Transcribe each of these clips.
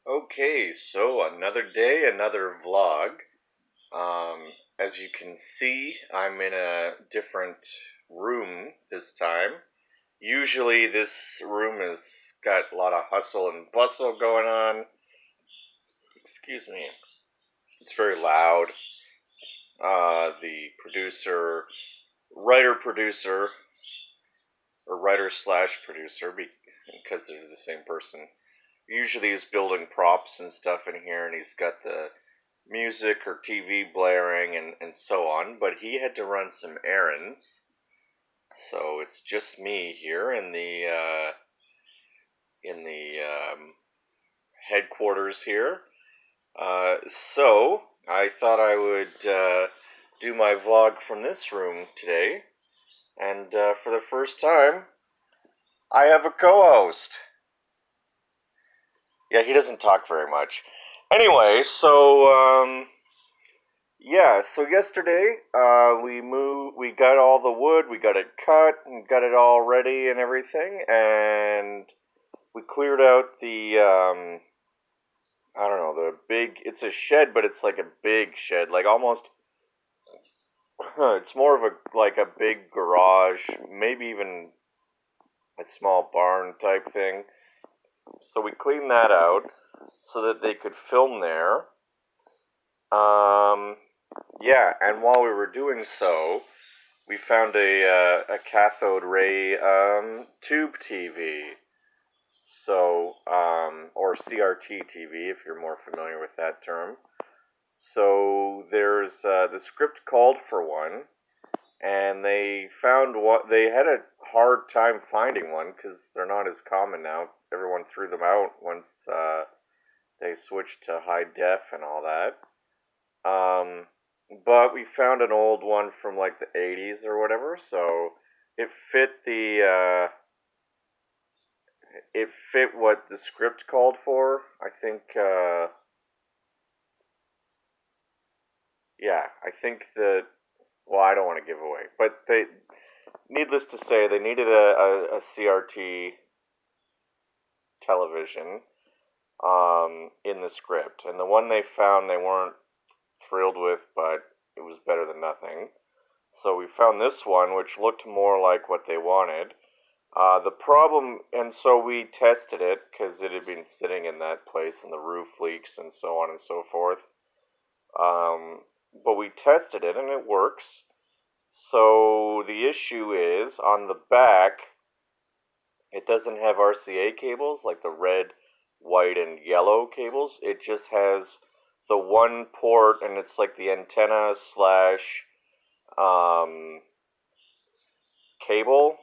Okay, so another day, another vlog. As you can see, I'm in a different room this time. Usually, this room has got a lot of hustle and bustle going on. Excuse me. It's very loud. The writer-producer, or writer/producer, because they're the same person, usually is building props and stuff in here, and he's got the music or TV blaring and so on, but he had to run some errands. So it's just me here in the headquarters here. So I thought I would do my vlog from this room today, and for the first time, I have a co-host. Yeah, he doesn't talk very much. Anyway, so yesterday we got all the wood, we got it cut, and got it all ready and everything, and we cleared out the I don't know, it's a shed, but it's like a big shed, like almost, it's more of a big garage, maybe even a small barn type thing. So we cleaned that out so that they could film there. Um, yeah, and while we were doing so, we found a cathode ray tube TV. So, or CRT TV, if you're more familiar with that term. So there's the script called for one, and they had a hard time finding one because they're not as common now. Everyone threw them out once they switched to high def and all that. But we found an old one from like the 80s or whatever, so it fit it fit what the script called for. I think, yeah, I think that, well, I don't want to give away, but needless to say, they needed a CRT television in the script, and the one they found they weren't thrilled with, but it was better than nothing. So we found this one, which looked more like what they wanted. The problem, and so we tested it because it had been sitting in that place and the roof leaks and so on and so forth. But we tested it and it works. So the issue is on the back, it doesn't have RCA cables like the red, white, and yellow cables. It just has the one port, and it's like the antenna slash cable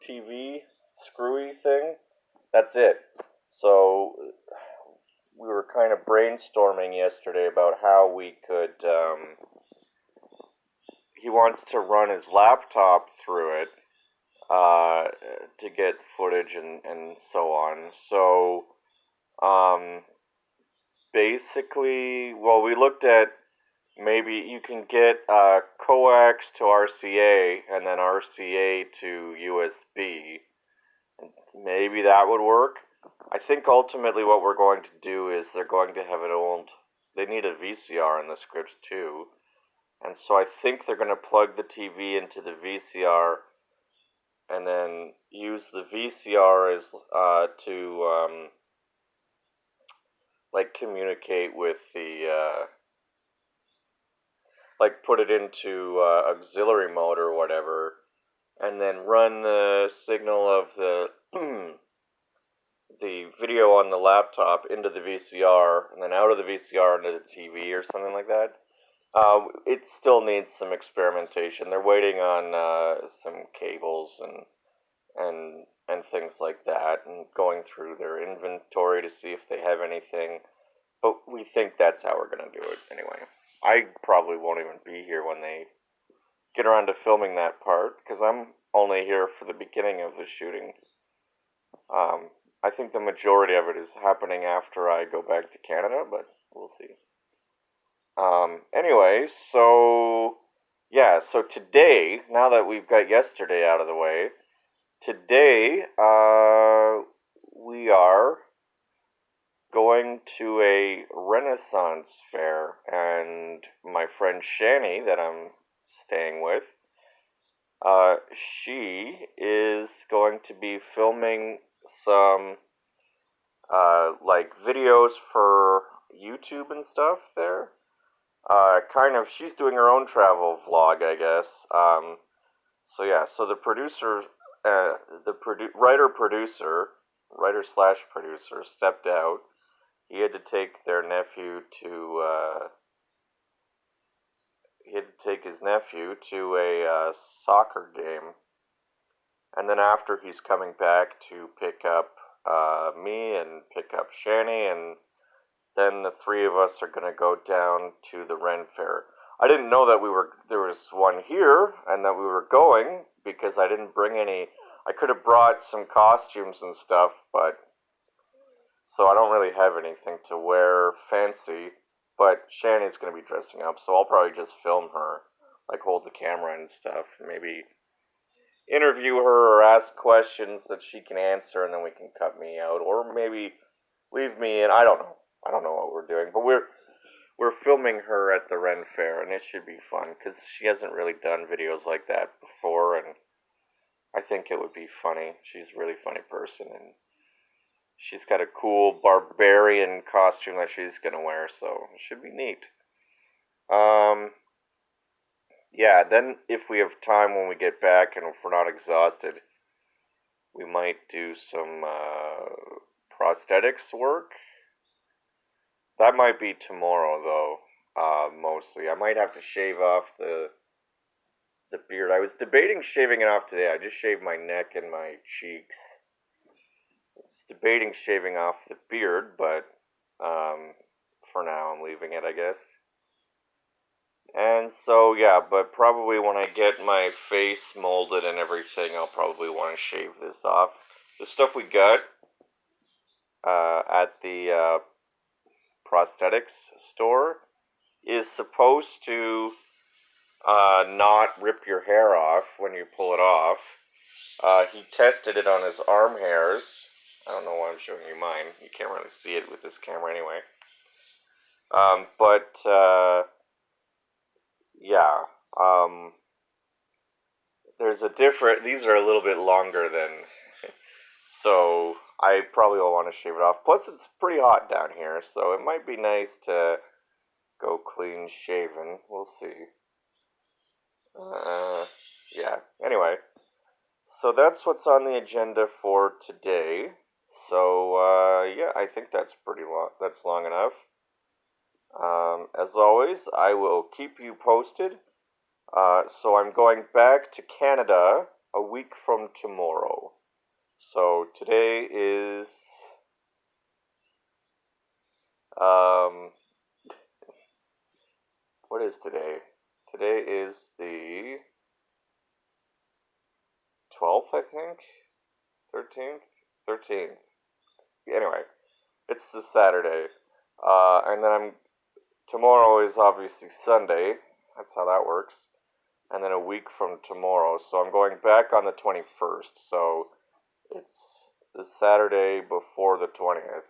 TV screwy thing. That's it. So we were kind of brainstorming yesterday about how we could. He wants to run his laptop through it to get footage and so on. So basically, well, we looked at maybe you can get coax to RCA and then RCA to USB. Maybe that would work. I think ultimately what we're going to do is they're going to have they need a VCR in the script too. And so I think they're going to plug the TV into the VCR and then use the VCR as to like communicate with like put it into auxiliary mode or whatever, and then run the signal of the the video on the laptop into the VCR, and then out of the VCR into the TV or something like that. It still needs some experimentation. They're waiting on some cables and things like that, and going through their inventory to see if they have anything. But we think that's how we're gonna do it anyway. I probably won't even be here when they get around to filming that part because I'm only here for the beginning of the shooting. I think the majority of it is happening after I go back to Canada, but we'll see. Anyway, so yeah, so today, now that we've got yesterday out of the way, today we are going to a Renaissance fair, and my friend Shani, that I'm staying with, she is going to be filming some like videos for YouTube and stuff there. She's doing her own travel vlog, I guess. So yeah, so the producer, writer slash producer, stepped out. He had to take their nephew to, he had to take his nephew to a soccer game, and then after he's coming back to pick up me and pick up Shani, and then the three of us are gonna go down to the Ren Fair. I didn't know that there was one here and that we were going because I didn't bring any. I could have brought some costumes and stuff, but so I don't really have anything to wear fancy. But Shani's gonna be dressing up, so I'll probably just film her, like hold the camera and stuff, maybe interview her or ask questions that she can answer, and then we can cut me out, or maybe leave me in. I don't know. I don't know what we're doing, but we're filming her at the Ren Fair, and it should be fun because she hasn't really done videos like that before, and I think it would be funny. She's a really funny person, and she's got a cool barbarian costume that she's gonna wear, so it should be neat. Um, yeah. Then if we have time when we get back, and if we're not exhausted, we might do some prosthetics work. That might be tomorrow, though. Mostly, I might have to shave off the beard. I was debating shaving it off today. I just shaved my neck and my cheeks. I was debating shaving off the beard, but for now I'm leaving it, I guess. And so yeah, but probably when I get my face molded and everything, I'll probably want to shave this off. The stuff we got at the prosthetics store is supposed to not rip your hair off when you pull it off. He tested it on his arm hairs. I don't know why I'm showing you mine. You can't really see it with this camera anyway. But yeah. There's a different. These are a little bit longer than. So I probably will want to shave it off. Plus, it's pretty hot down here, so it might be nice to go clean shaven. We'll see. Yeah. Anyway, so that's what's on the agenda for today. So yeah, I think that's pretty long. That's long enough. As always, I will keep you posted. So I'm going back to Canada a week from tomorrow. So today is what is today? Today is the 12th, I think. 13th? 13th. Anyway, it's the Saturday. And then tomorrow is obviously Sunday. That's how that works. And then a week from tomorrow. So I'm going back on the 21st. So it's the Saturday before the 20th.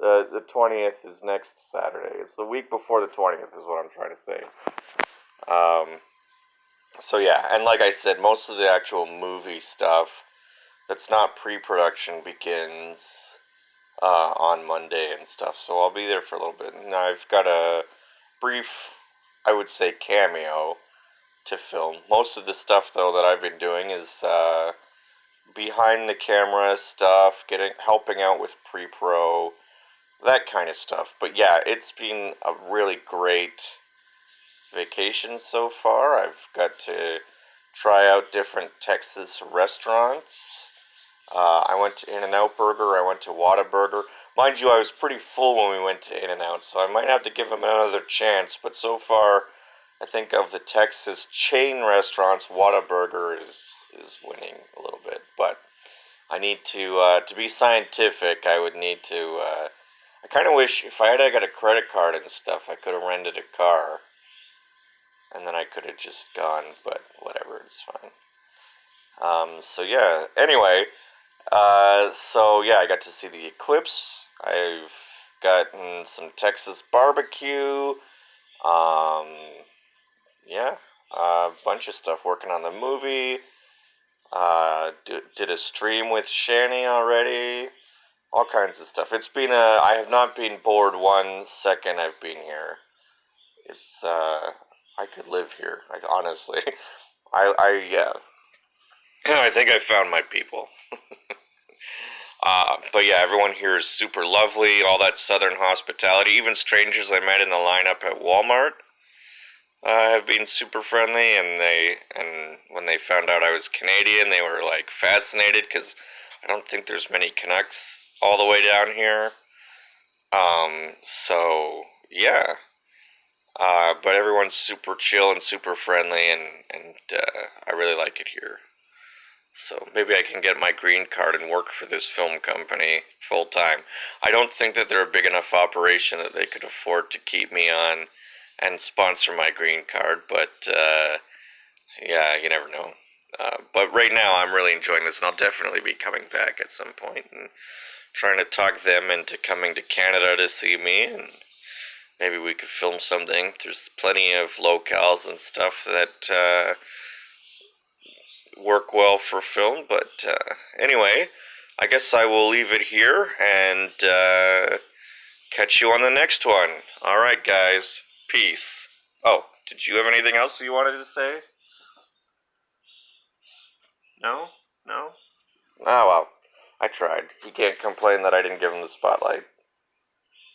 The 20th is next Saturday. It's the week before the 20th is what I'm trying to say. So yeah, and like I said, most of the actual movie stuff that's not pre-production begins on Monday and stuff. So I'll be there for a little bit. And I've got a brief, I would say, cameo to film. Most of the stuff, though, that I've been doing is behind the camera stuff, helping out with pre-pro, that kind of stuff. But yeah, it's been a really great vacation so far. I've got to try out different Texas restaurants. I went to In-N-Out Burger, I went to Whataburger. Mind you, I was pretty full when we went to In-N-Out, so I might have to give them another chance, but so far, I think of the Texas chain restaurants, Whataburger is winning a little bit, but I need to be scientific, I would need to, I kind of wish, if I had got a credit card and stuff, I could have rented a car, and then I could have just gone, but whatever, it's fine. So yeah, anyway, So yeah, I got to see the eclipse. I've gotten some Texas barbecue. Um, yeah, a bunch of stuff. Working on the movie. Did a stream with Shani already. All kinds of stuff. It's been a. I have not been bored 1 second I've been here. It's I could live here. Like honestly, yeah. I think I found my people. But yeah, everyone here is super lovely. All that southern hospitality. Even strangers I met in the lineup at Walmart have been super friendly. And when they found out I was Canadian, they were like fascinated because I don't think there's many Canucks all the way down here. So yeah. But everyone's super chill and super friendly, and I really like it here. So maybe I can get my green card and work for this film company full time. I don't think that they're a big enough operation that they could afford to keep me on and sponsor my green card, but yeah, you never know. But right now, I'm really enjoying this, and I'll definitely be coming back at some point and trying to talk them into coming to Canada to see me, and maybe we could film something. There's plenty of locales and stuff that work well for film. But anyway, I guess I will leave it here and catch you on the next one. All right, guys. Peace. Oh, did you have anything else you wanted to say? No? No? Oh, well. I tried. He can't complain that I didn't give him the spotlight.